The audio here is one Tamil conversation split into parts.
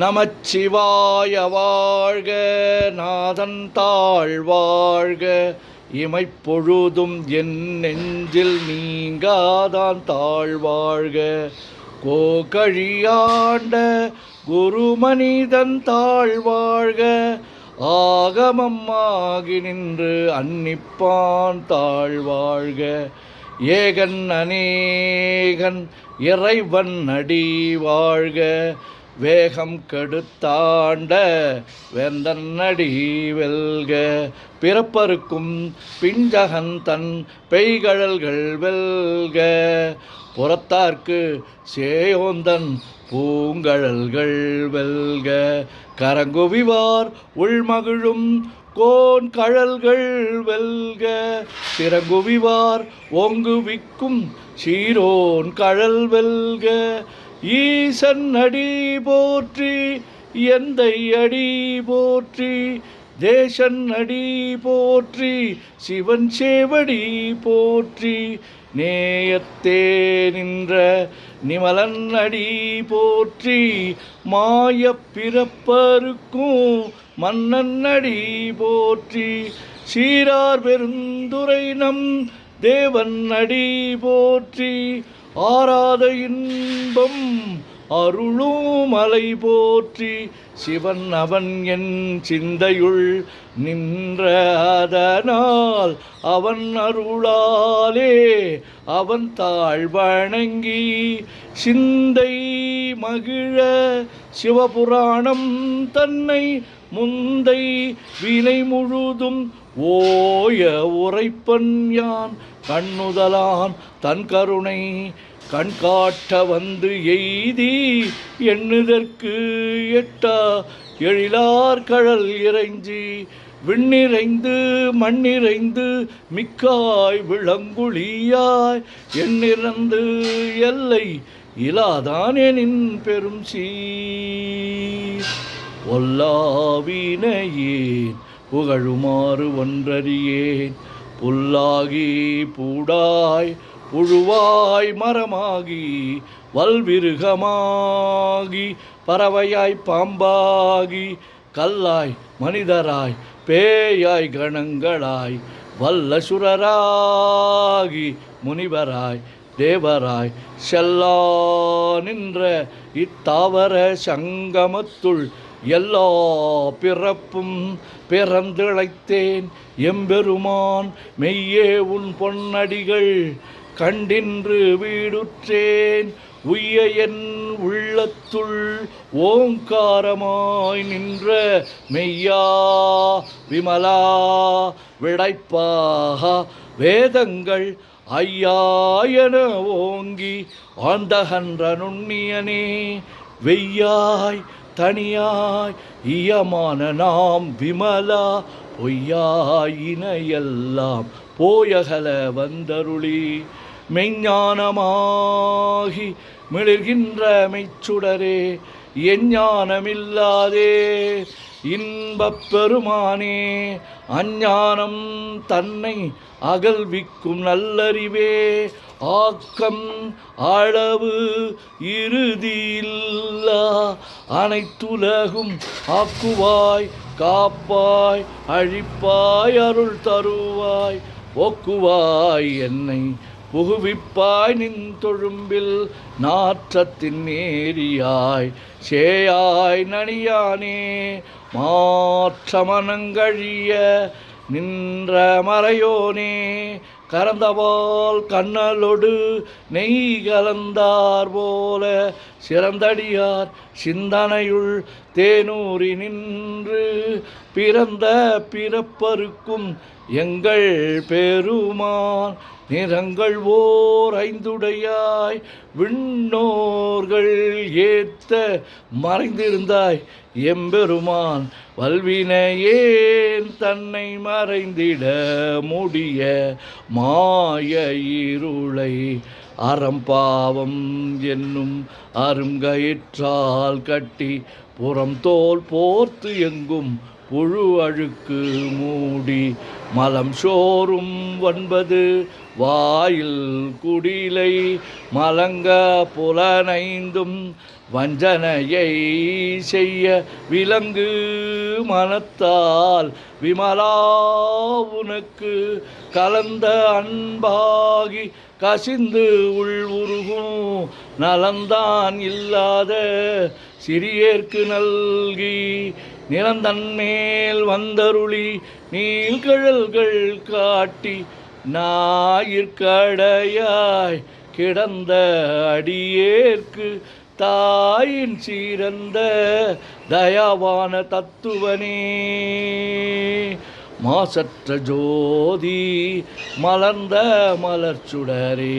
நமச்சிவாய வாழ்க, நாதன் தாழ் வாழ்க, இமைப்பொழுதும் என் நெஞ்சில் நீங்காதான் தாழ்வாழ்க. கோகழியாண்ட குருமனிதன் தாழ்வாழ்க, ஆகமம் ஆகி நின்று அன்னிப்பான் தாழ்வாழ்க. ஏகன் அநேகன் இறைவன் அடி வாழ்க, வேகம் கெடுத்தாண்ட வேந்தன் அடி வெல்க. பிறப்பருக்கும் பிஞ்சகன் தன் பெய்கழல்கள் வெல்க, புறத்தார்க்கு சேயோந்தன் பூங்கழல்கள் வெல்க. கரங்குவிவார் உள்மகிழும் கோன் கழல்கள் வெல்க, சிறங்குவிவார் ஓங்குவிக்கும் சீரோன் கழல் வெல்க. ஈசன் அடி போற்றி, எந்தை அடி போற்றி, தேசன் அடி போற்றி, சிவன் சேவடி போற்றி. நேயத்தே நின்ற நிமலன் அடி போற்றி, மாயப் பிறப்பருக்கும் மன்னன் அடி போற்றி. சீரார் பெருந்துரை நம் தேவன் அடி போற்றி, ஆராத இன்பம் அருளும் மலை போற்றி. சிவன் அவன் என் சிந்தையுள் நின்ற அதனால், அவன் அருளாலே அவன் தாழ் வணங்கி சிந்தை மகிழ சிவபுராணம் தன்னை முந்தை வினை முழுதும் ஓய உரைப்பன் யான். கண்ணுதலான் தன் கருணை கண்காட்ட வந்து எய்தி, எண்ணுதற்கு எட்டா எழிலார் கழல் இறைஞ்சி, விண்ணிறைந்து மண்ணிறைந்து மிக்காய் விளங்குழியாய், எண்ணிறந்து எல்லை இலாதானெனின் பெரும் சீர். ஒல்லாவினையேன் புகழுமாறு ஒன்றறியேன், புல்லாகி பூடாய் புழுவாய் மரமாகி வல்விருகமாகி பறவையாய் பாம்பாகி கல்லாய் மனிதராய் பேயாய் கணங்களாய் வல்லசுரராகி முனிவராய் தேவராய் செல்லா நின்ற இத்தாவர சங்கமத்துள் எல்லா பிறப்பும் பிறந்திழைத்தேன் எம்பெருமான். மெய்யே உன் பொன்னடிகள் கண்டின்று வீடுற்றேன், உய்ய என் உள்ளத்துள் ஓங்காரமாய் நின்ற மெய்யா விமலா விடைப்பாக வேதங்கள் ஐயாயன ஓங்கி ஆந்தகன்ற நுண்ணியனே. வெய்யாய் தனியாய் இயமான நாம் விமலா, பொய்யாயினையெல்லாம் போயகல வந்தருளி, மெய்ஞானமாகி மிளிர்கின்ற மெய்ச்சுடரே, எஞ்ஞானமில்லாதே இன்பப் பெருமானே. அஞ்ஞானம் தன்னை அகல்விக்கும் நல்லறிவே, ஆக்கம் அளவு இறுதியில்லா அனைத்துலகும் ஆக்குவாய் காப்பாய் அழிப்பாய் அருள் தருவாய். போக்குவாய் என்னை புகுவிப்பாய் நின் தொழும்பில் நாற்றத்தின் நேரியாய் சேயாய் நனியானே. மாற்றமனங்கழிய நின்ற மறையோனே, கரந்தவால் கண்ணலொடு நெய் கலந்தார் போல சிறந்தடியார் சிந்தனையுள் தேனூரி நின்று, பிறந்த பிறப்பருக்கும் எங்கள் பெருமான். நிறங்கள் ஓர் ஐந்துடையாய் விண்ணோர்கள் ஏத்த மறைந்திருந்தாய் எம்பெருமான். வல்வினையேன் தன்னை மறைந்திட முடிய மாய இருளை, அறம்பாவம் என்னும் அருங்கயிற்றால் கட்டி, புறம் தோல் போர்த்து எங்கும் புழு அழுக்கு மூடி, மலம் சோறும் 9 வாயில் குடிலை மலங்க புலனைந்தும் வஞ்சனையை செய்ய விலங்கு மனத்தால் விமலா உனக்கு கலந்த அன்பாகி கசிந்து உள்வுருகும் நலந்தான் இல்லாத சிறியேற்கு நல்கி நிலந்தன்மேல் வந்தருளி நீள்கழல்கள் காட்டி ஞாயிற்கடையாய் கிடந்த அடியேற்கு தாயின் சீரந்த தயாவான தத்துவனே மாசற்ற ஜோதி மலர்ந்த மலர்ச்சுடரே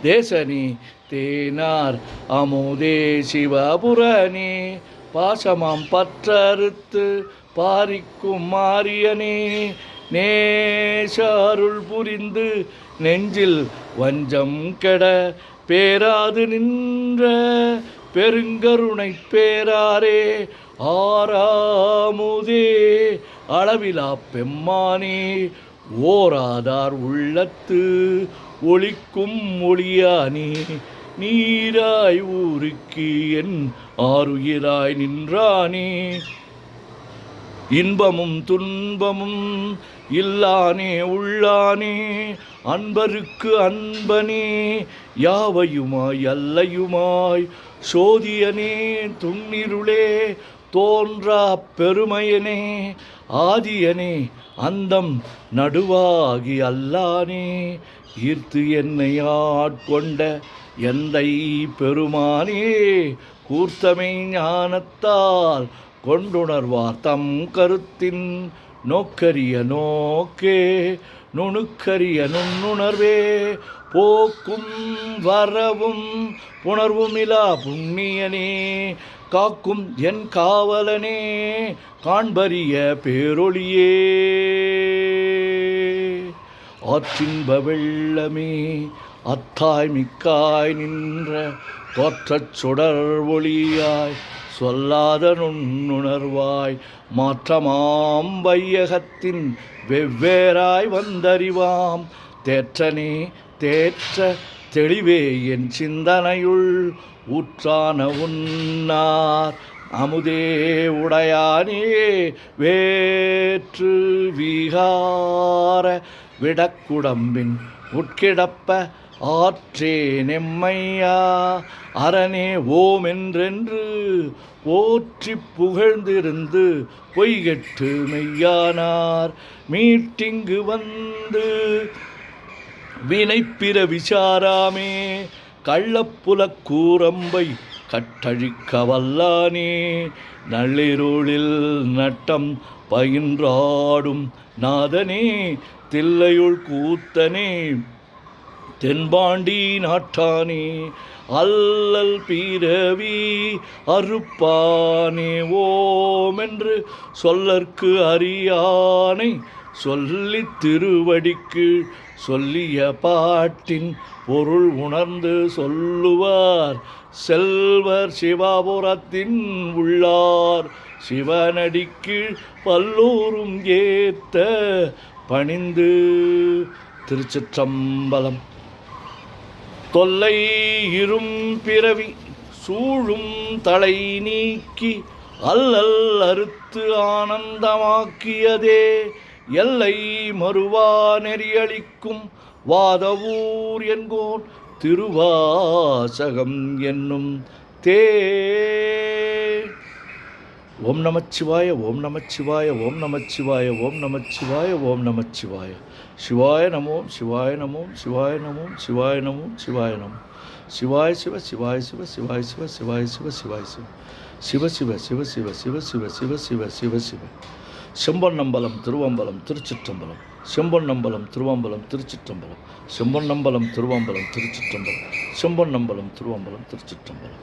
தேசனி தேனார் அமுதே சிவபுரனே பாசமாம் பற்றறுத்து பாரிக்கும் மாரியனே நேசருள் புரிந்து நெஞ்சில் வஞ்சம் கெட பேராது நின்ற பெருங்கருணை பேராரே ஆறாமுதே அளவிலா பெம்மானே ஓராதார் உள்ளத்து ஒளிக்கும் ஒளியானே நீராய் ஊருக்கு என் ஆருயிராய் நின்றானே இன்பமும் துன்பமும் இல்லானே உள்ளானே அன்பருக்கு அன்பனே யாவையுமாய் அல்லையுமாய் சோதியனே துண்ணிருளே தோன்றா பெருமையனே ஆதியனே அந்தம் நடுவாகி அல்லானே ஈர்த்து என்னை ஆட்கொண்ட எந்தை பெருமானே கூர்த்தமை ஞானத்தால் கொண்டுணர்வார் தம் கருத்தின் நோக்கரிய நோக்கே நுணுக்கரிய நுண்ணுணர்வே போக்கும் வரவும் புணர்வுமிலா புண்ணியனே காக்கும் என் காவலனே காண்பரிய பேரொளியே ஆற்றின்ப வெள்ளமே அத்தாய் மிக்காய் நின்ற தோற்றச் சுடர் ஒளியாய் சொல்லாத நுண்ணுணர்வாய் மாற்றமாம் வையகத்தின் வெவ்வேறாய் வந்தறிவாம் தேற்றனே தேற்ற தெளிவே என் சிந்தனையுள் ஊற்றான உன்னார் அமுதே உடையானே வேற்று விகார விடக்குடம்பின் உட்கிடப்ப ஆற்றே நெம்மையா அரணே ஓம் என்றென்று போற்றி புகழ்ந்திருந்து பொய்கெட்டு மெய்யானார் மீட்டிங்கு வந்து வினைப்பிற விசாராமே கள்ளப்புலக் கூரம்பை கட்டழிக்க வல்லானே நள்ளிருளில் நட்டம் பயின்றாடும் நாதனே தில்லையுள் கூத்தனே தென்பாண்டி நாட்டானே அல்லல் பிறவி அறுப்பானே ஓமென்று சொல்லற்கு அறியானை சொல்லி திருவடிக்கு சொல்லிய பாட்டின் பொருள் உணர்ந்து சொல்லுவார் செல்வர் சிவாபுரத்தின் உள்ளார் சிவனடிக்கு பல்லோரும் ஏத்த பணிந்து. திருச்சிற்றம்பலம். தொல்லை இரும் பிறவி சூழும் தலை நீக்கி அல்லல் அறுத்து ஆனந்தமாக்கியதே எல்லை மறுவா நெறியளிக்கும் வாதவூர் என்கோன் திருவாசகம் என்னும் தே. ஓம் நமச்சிவாய ஓம் நமச்சிவாய ஓம் நமச்சிவாய ஓம் நமச்சிவாய ஓம் நமச்சிவாய. சிவாய நமோ சிவாய நமோ சிவாய நமோ சிவாய நமோ சிவாய நமோ. சிவாய சிவ சிவாய சிவ சிவாய சிவ சிவாய சிவ சிவாய சிவ சிவ சிவ சிவ சிவ சிவ சிவ சிவ சிவ சிவ சிவ. செம்பொன்னம்பலம் திருவம்பலம் திருச்சிற்றம்பலம். செம்பொன்னம்பலம் திருவம்பலம் திருச்சிற்றம்பலம். செம்பொன்னம்பலம் திருவம்பலம் திருச்சிற்றம்பலம். செம்பொன்னம்பலம் திருவம்பலம் திருச்சிற்றம்பலம்.